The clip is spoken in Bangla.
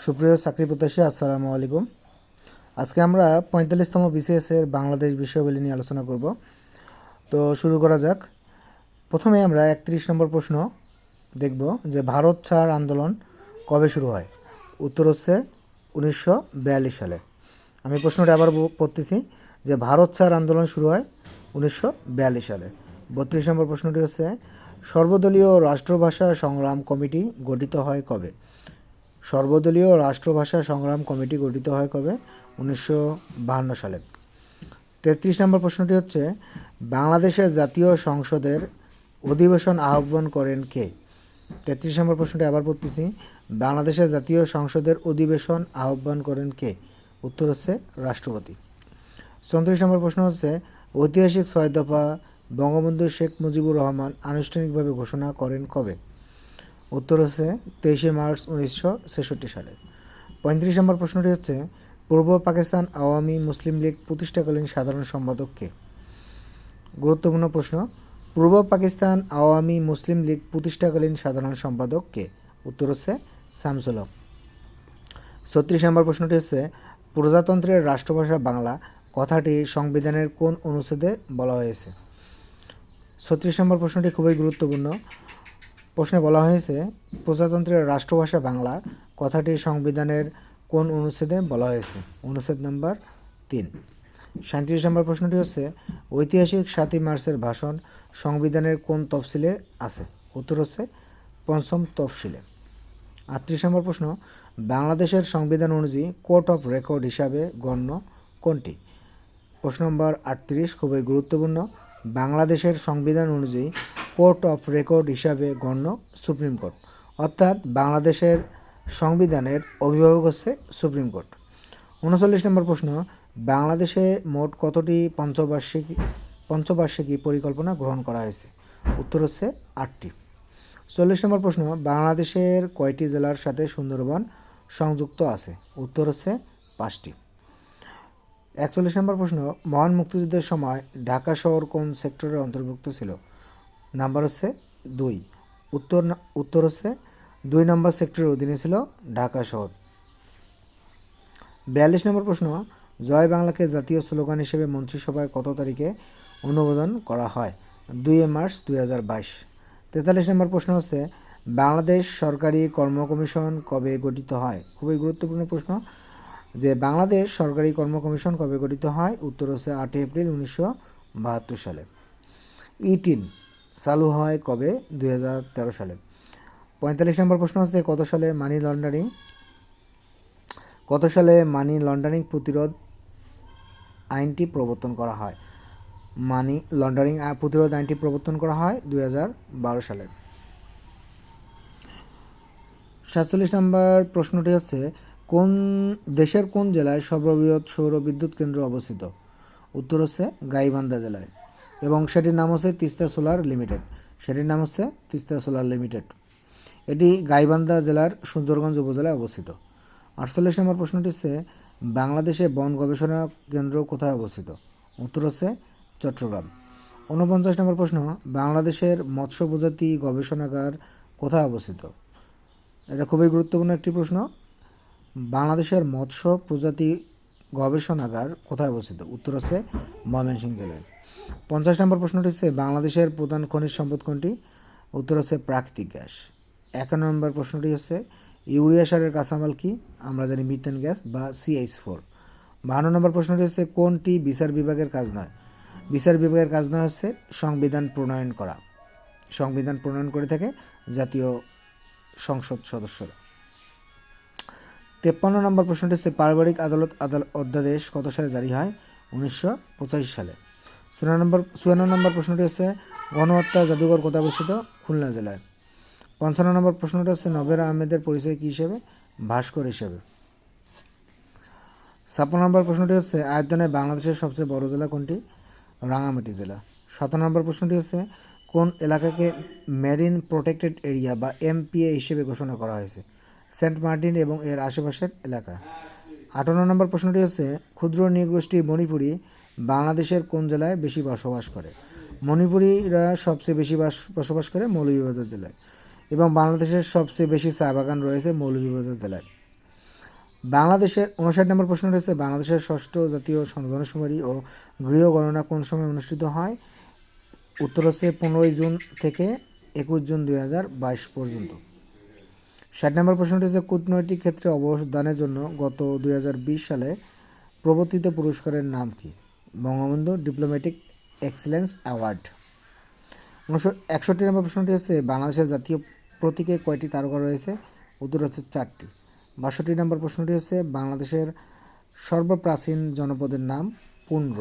সুপ্রিয় চাকরি প্রত্যাশী, আসসালামু আলাইকুম। আজকে আমরা 45তম বিসিএসের বাংলাদেশ বিষয়াবলী নিয়ে আলোচনা করব। তো শুরু করা যাক। প্রথমে আমরা 31 নম্বর প্রশ্ন দেখব যে ভারত ছাড় আন্দোলন কবে শুরু হয়। উত্তর হচ্ছে 1942 সালে। আমি প্রশ্নটা আবার পড়তেছি যে ভারত ছাড় আন্দোলন শুরু হয় 1942 সালে। 32 নম্বর প্রশ্নটি হচ্ছে সর্বদলীয় রাষ্ট্রভাষা সংগ্রাম কমিটি গঠিত হয় কবে। সর্বদলীয় রাষ্ট্রভাষা সংগ্রাম কমিটি গঠিত হয় কবে? 1952 সালে। 33 নম্বর প্রশ্নটি হচ্ছে বাংলাদেশের জাতীয় সংসদের অধিবেশন আহ্বান করেন কে। 33 নম্বর প্রশ্নটি আবার পড়তেছি, বাংলাদেশের জাতীয় সংসদের অধিবেশন আহ্বান করেন কে। উত্তর হচ্ছে রাষ্ট্রপতি। 34 নম্বর প্রশ্ন হচ্ছে ঐতিহাসিক 6 দফা বঙ্গবন্ধু শেখ মুজিবুর রহমান আনুষ্ঠানিকভাবে ঘোষণা করেন কবে। উত্তর হচ্ছে 23 মার্চ 1966 সালে। 35 নম্বর প্রশ্নটি হচ্ছে পূর্ব পাকিস্তান আওয়ামী মুসলিম লীগ প্রতিষ্ঠাকালীন সাধারণ সম্পাদক কে। গুরুত্বপূর্ণ প্রশ্ন, পূর্ব পাকিস্তান আওয়ামী মুসলিম লীগ প্রতিষ্ঠাকালীন সাধারণ সম্পাদক কে। উত্তর হচ্ছে শামসুল হক। 36 নম্বর প্রশ্নটি হচ্ছে প্রজাতন্ত্রের রাষ্ট্রভাষা বাংলা কথাটি সংবিধানের কোন অনুচ্ছেদে বলা হয়েছে। 36 নম্বর প্রশ্নটি খুবই গুরুত্বপূর্ণ। প্রশ্নে বলা হয়েছে প্রজাতন্ত্রের রাষ্ট্রভাষা বাংলা কথাটি সংবিধানের কোন অনুচ্ছেদে বলা হয়েছে। অনুচ্ছেদ নাম্বার 3। 37 নম্বর প্রশ্নটি হচ্ছে ঐতিহাসিক 7ই মার্চের ভাষণ সংবিধানের কোন তফসিলে আছে। উত্তর হচ্ছে 5ম তফসিলে। 38 নম্বর প্রশ্ন বাংলাদেশের সংবিধান অনুযায়ী কোর্ট অফ রেকর্ড হিসাবে গণ্য কোনটি। প্রশ্ন নম্বর 38 খুবই গুরুত্বপূর্ণ। বাংলাদেশের সংবিধান অনুযায়ী কোর্ট অফ রেকর্ড হিসাবে গণ্য সুপ্রিম কোর্ট, অর্থাৎ বাংলাদেশের সংবিধানের অভিভাবক হচ্ছে সুপ্রিম কোর্ট। 39 নম্বর প্রশ্ন বাংলাদেশে মোট কতটি পঞ্চবার্ষিকী পরিকল্পনা গ্রহণ করা হয়েছে। উত্তর হচ্ছে 8টি। 40 নম্বর প্রশ্ন বাংলাদেশের কয়টি জেলার সাথে সুন্দরবন সংযুক্ত আছে। উত্তর হচ্ছে 5টি। 41 নম্বর প্রশ্ন মহান মুক্তিযুদ্ধের সময় ঢাকা শহর কোন সেক্টরের অন্তর্ভুক্ত ছিল। নাম্বার হচ্ছে 2। উত্তর হচ্ছে 2 নম্বর সেক্টরের অধীনে ছিল ঢাকা শহর। 42 নম্বর প্রশ্ন জয় বাংলাকে জাতীয় স্লোগান হিসেবে মন্ত্রিসভায় কত তারিখে অনুমোদন করা হয়। 2 মার্চ 2022। 43 নম্বর প্রশ্ন হচ্ছে বাংলাদেশ সরকারি কর্ম কমিশন কবে গঠিত হয়। খুবই গুরুত্বপূর্ণ প্রশ্ন যে বাংলাদেশ সরকারি কর্ম কমিশন কবে গঠিত হয়। উত্তর হচ্ছে 8 এপ্রিল 1972 সালে। ই-3 চালু হয় কবে। 2013 সালে। 45 নম্বর প্রশ্ন হচ্ছে কত সালে মানি লন্ডারিং প্রতিরোধ আইনটি প্রবর্তন করা হয়। মানি লন্ডারিং প্রতিরোধ আইনটি প্রবর্তন করা হয় 2012 সালে। 47 নম্বর প্রশ্নটি হচ্ছে কোন দেশের কোন জেলায় সর্ববৃহৎ সৌর বিদ্যুৎ কেন্দ্র অবস্থিত। উত্তর হচ্ছে গাইবান্ধা জেলায় এবং সেটির নাম হচ্ছে তিস্তা সোলার লিমিটেড। এটি গাইবান্ধা জেলার সুন্দরগঞ্জ উপজেলায় অবস্থিত। 48 নম্বর প্রশ্নটি হচ্ছে বাংলাদেশে বন গবেষণা কেন্দ্র কোথায় অবস্থিত। উত্তর হচ্ছে চট্টগ্রাম। 49 নম্বর প্রশ্ন বাংলাদেশের মৎস্য প্রজাতি গবেষণাগার কোথায় অবস্থিত। এটা খুবই গুরুত্বপূর্ণ একটি প্রশ্ন। বাংলাদেশের মৎস্য প্রজাতি গবেষণাগার কোথায় অবস্থিত। উত্তর হচ্ছে ময়মনসিংহ জেলায়। 50 নম্বর প্রশ্নটি হচ্ছে বাংলাদেশের প্রধান খনিজ সম্পদ কোনটি। উত্তর হচ্ছে প্রাকৃতিক গ্যাস। 51 নম্বর প্রশ্নটি হচ্ছে ইউরিয়া সারের কাঁচামাল কি। আমরা জানি মিথেন গ্যাস বা CH4। 52 নম্বর প্রশ্নটি হচ্ছে কোনটি বিচার বিভাগের কাজ নয়। বিচার বিভাগের কাজ নয় হচ্ছে সংবিধান প্রণয়ন করা। সংবিধান প্রণয়ন করে থাকে জাতীয় সংসদ সদস্যরা। 53 নম্বর প্রশ্নটি হচ্ছে পারিবারিক আদালত অধ্যাদেশ কত সালে জারি হয়। 1985 সালে। 54 নম্বর প্রশ্নটি হচ্ছে গণহত্যা জাদুঘর কোথায় অবস্থিত। খুলনা জেলায়। 55 নম্বর প্রশ্নটি হচ্ছে নবের আহমেদের পরিচয় কী হিসেবে। ভাস্কর হিসেবে। 56 নম্বর প্রশ্নটি হচ্ছে আয়তনে বাংলাদেশের সবচেয়ে বড় জেলা কোনটি। রাঙামাটি জেলা। 57 নম্বর প্রশ্নটি হচ্ছে কোন এলাকাকে মেরিন প্রোটেক্টেড এরিয়া বা MPA হিসেবে ঘোষণা করা হয়েছে। সেন্ট মার্টিন এবং এর আশেপাশের এলাকা। 58 নম্বর প্রশ্নটি হচ্ছে ক্ষুদ্র নৃগোষ্ঠী মণিপুরী বাংলাদেশের কোন জেলায় বেশি বসবাস করে। মণিপুরীরা সবচেয়ে বেশি বসবাস করে মৌলভীবাজার জেলায় এবং বাংলাদেশের সবচেয়ে বেশি চা বাগান রয়েছে মৌলভীবাজার জেলায়। বাংলাদেশের 59 নম্বর প্রশ্ন রয়েছে, বাংলাদেশের ষষ্ঠ জাতীয় জনশুমারি ও গৃহ গণনা কোন সময় অনুষ্ঠিত হয়? উত্তর হচ্ছে 15 জুন থেকে 21 জুন 2022 পর্যন্ত। 60 নম্বর প্রশ্নটি হচ্ছে, কূটনৈতিক ক্ষেত্রে অবদানের জন্য গত 2020 সালে প্রবর্তিত পুরস্কারের নাম কি? Bangabandhu diplomatic excellence award. 61 নম্বর প্রশ্নটি হচ্ছে, বাংলাদেশের জাতীয় প্রতীকে কয়টি তারকা রয়েছে? উত্তর হচ্ছে 4টি। 62 নম্বর প্রশ্নটি হচ্ছে, বাংলাদেশের সর্বপ্রাচীন জনপদের নাম পুন্ড্র।